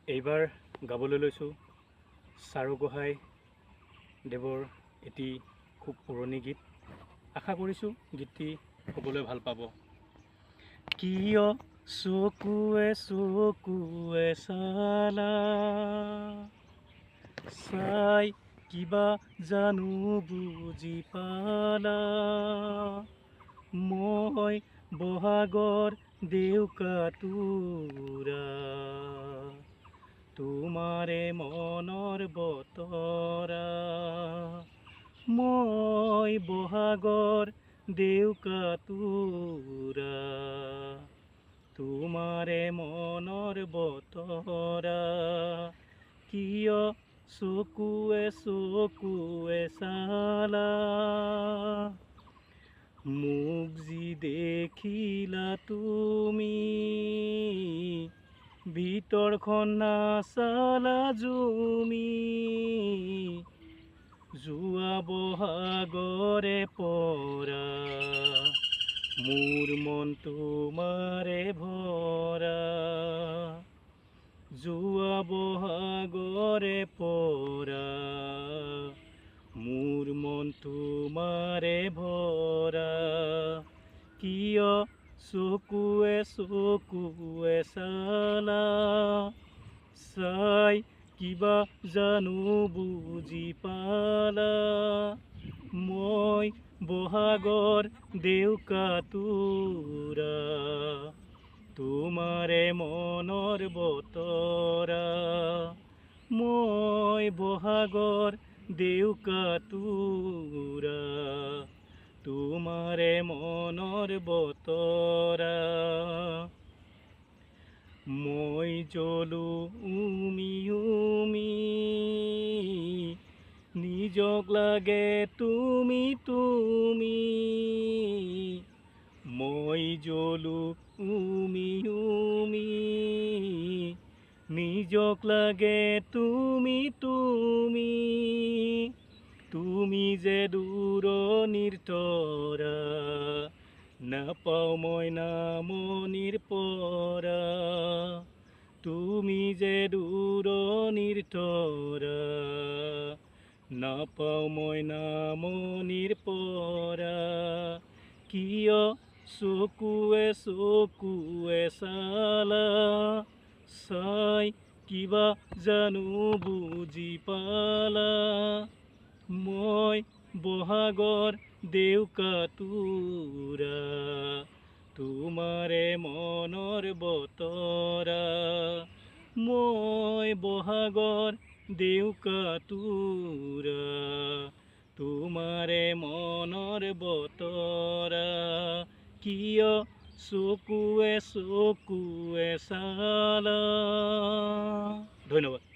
এইবাৰ গাবলৈ লৈছোঁ চাৰু গোহাঁই দেৱৰ এটি খুব পুৰণি গীত। আশা কৰিছোঁ গীতটি সকলোৱে ভাল পাব। কিয় চকুৱে চকুৱে চালা, চাই কিবা জানো বুজি পালা, মই বহাগৰ দেউকা তোৰা, তোমাৰে মনৰ বতৰা। মই বহাগৰ দেউকা তোৰা, তোমাৰে মনৰ বতৰা। কিয় চকুৱে চকুৱে চালা, মোক যি দেখিলা তুমি, ভিতৰখন নাচালা জুমি, যোৱা বহাগৰে পৰা মোৰ মন তোমাৰে ভৰা। যোৱা বহাগৰে পৰা মোৰ মন তোমাৰে ভৰা। কিয় চকুৱে চকুৱে চালা, চাই কিবা জানো বুজি পালা, মই বহাগৰ দেউকা তোৰা, তোমাৰে মনৰ বতৰা। মই বহাগৰ দেউকা তোৰা, তোমাৰে মনৰ বতৰা। মই জ্বলো উমি উমি, নিজক লাগে তুমি তুমি, মই জ্বলো উমি উমি, নিজক লাগে তুমি তুমি, তুমি যে দূৰণিৰ তৰা, নাপাওঁ মই নামনিৰ পৰা। তুমি যে দূৰণিৰ তৰা, নাপাওঁ মই নামনিৰ পৰা। কিয় চকুৱে চকুৱে চালা, চাই কিবা জানো বুজি পালা, মই বহাগৰ দেউকা তোৰা, তোমাৰে মনৰ বতৰা। মই বহাগৰ দেউকা তোৰা, তোমাৰে মনৰ বতৰা। কিয় চকুৱে চকুৱে চালা। ধন্যবাদ।